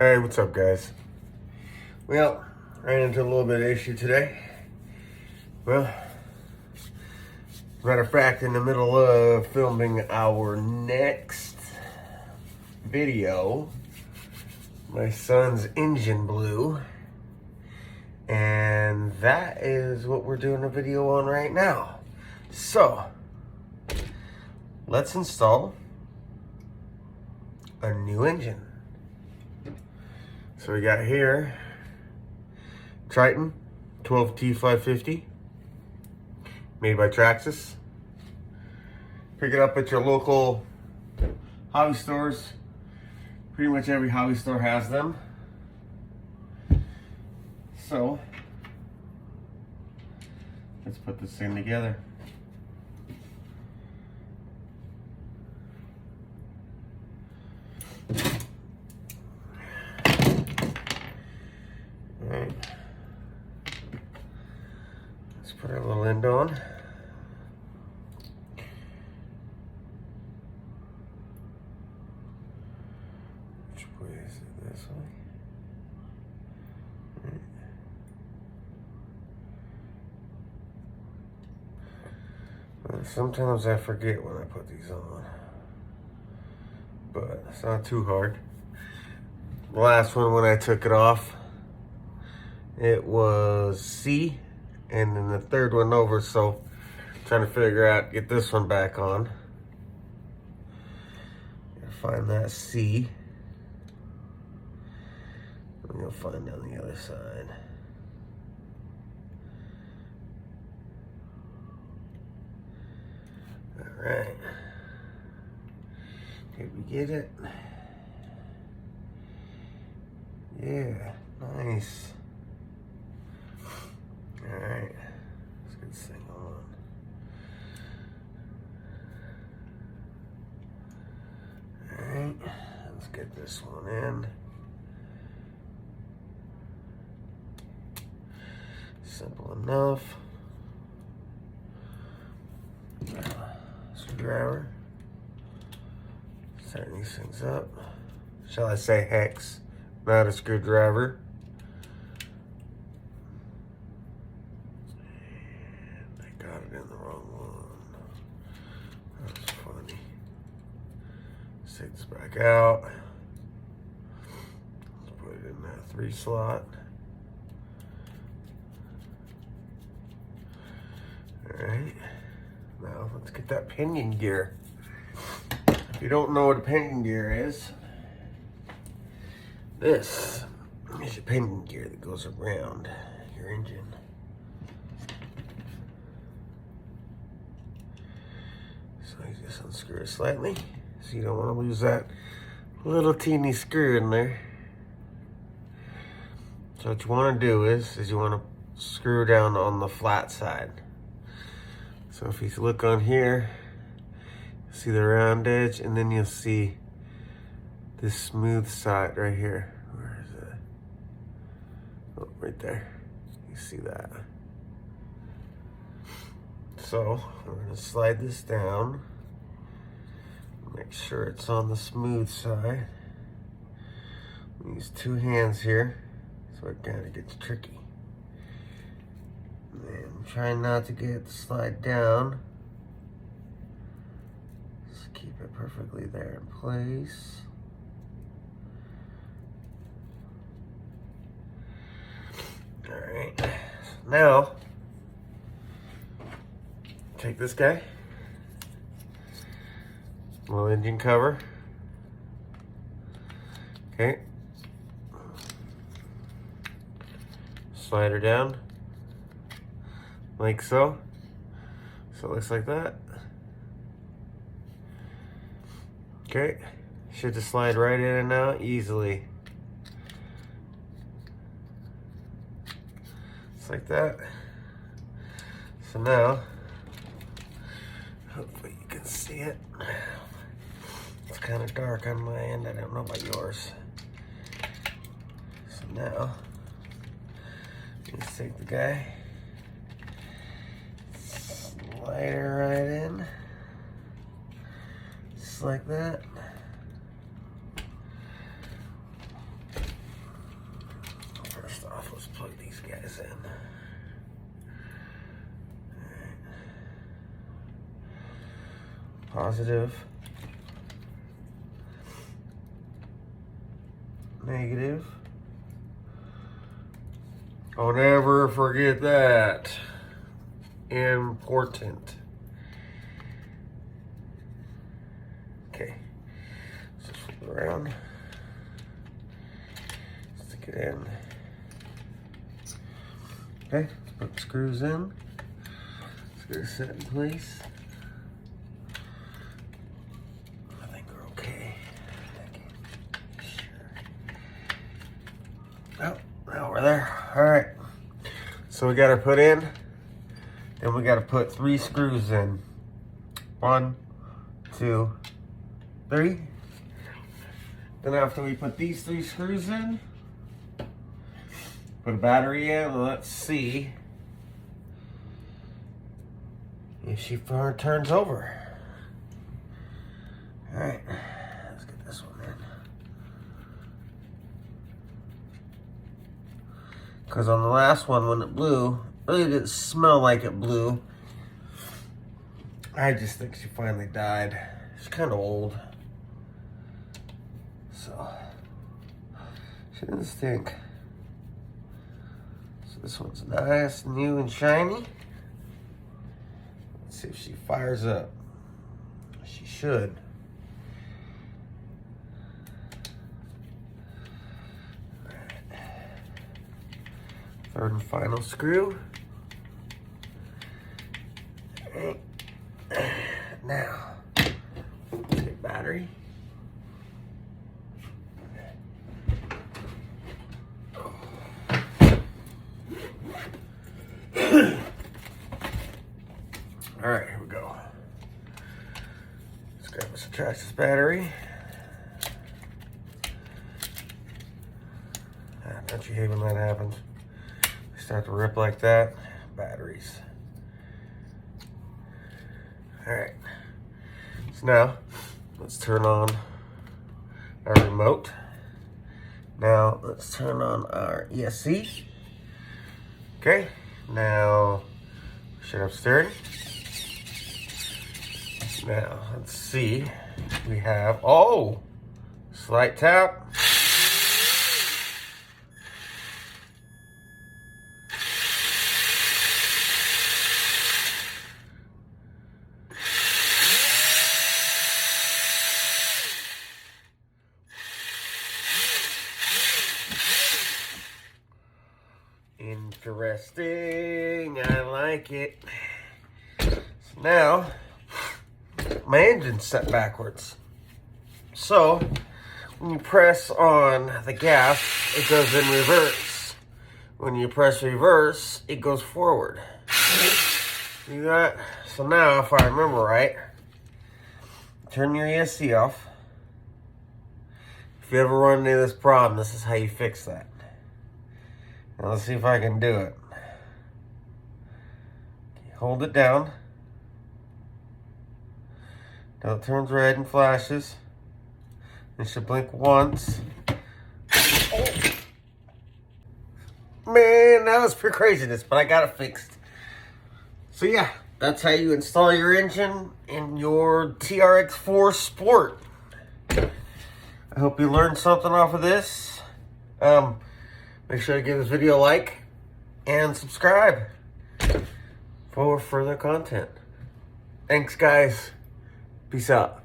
Hey, what's up, guys? Well, ran into a little bit of issue today. Well, matter of fact, in the middle of filming our next video, my son's engine blew, and that is what we're doing a video on right now. So, let's install a new engine. So we got here Triton 12T550, made by Traxxas. Pick it up at your local hobby stores. Pretty much every hobby store has them. So let's put this thing together. Alright. Let's put our little end on. Which way is it? This way? Right. Well, sometimes I forget when I put these on, but it's not too hard. The last one, when I took it off, it was C, and then the third one over, so trying to figure out, get this one back on. Gotta find that C. And you'll find on the other side. All right. Did we get it? Yeah, nice. All right, let's get this thing on. All right, let's get this one in. Simple enough. Screwdriver. Setting these things up. Shall I say hex, not a screwdriver. Got it in the wrong one. That's funny. Let's take this back out. Let's put it in that 3 slot. Alright. Now let's get that pinion gear. If you don't know what a pinion gear is, this is your pinion gear that goes around your engine. So you just unscrew it slightly, so you don't want to lose that little teeny screw in there. So what you want to do is you want to screw down on the flat side. So if you look on here, see the round edge, and then you'll see this smooth side right here. Where is it? Oh, right there. You see that? So we're gonna slide this down. Make sure it's on the smooth side. Use 2 hands here, so it kind of gets tricky. And try not to get it to slide down. Just keep it perfectly there in place. All right, so now take this guy, little engine cover, okay, slide her down like so. So it looks like that. Okay, should just slide right in and out easily. Just like that. So now, hopefully you can see it. It's kind of dark on my end, I don't know about yours. So now, just take the guy, slide her right in, just like that. Positive. Negative. Don't ever forget that. Important. Okay. Let's just flip it around. Stick it in. Okay, let's put the screws in. Let's get it set in place. I think we're okay. Oh, now we're there. All right. So we got to put in, and we got to put 3 screws in. 1, 2, 3. Then after we put these 3 screws in, put a battery in, and let's see if she turns over. All right, let's get this one in. Because on the last one, when it blew, it really didn't smell like it blew. I just think she finally died. She's kind of old. So, she didn't stink. So this one's nice, new, and shiny. Let's see if she fires up. She should. Third and final screw. Now, let's get battery. All right, here we go. Let's grab us a Traxxas battery. Don't you hate when that happens? They start to rip like that. Batteries. All right. So now, let's turn on our remote. Now, let's turn on our ESC. Okay. Now, we should have steering. Now, let's see. We have, oh, slight tap. Interesting. I like it. So now, my engine's set backwards. So, when you press on the gas, it goes in reverse. When you press reverse, it goes forward. See that? So now, if I remember right, turn your ESC off. If you ever run into this problem, this is how you fix that. Now let's see if I can do it. Hold it down. Now it turns red and flashes. It should blink once. Oh. Man, that was pure craziness, but I got it fixed. So yeah, that's how you install your engine in your TRX4 Sport. I hope you learned something off of this. Make sure to give this video a like and subscribe for further content. Thanks, guys. Peace out.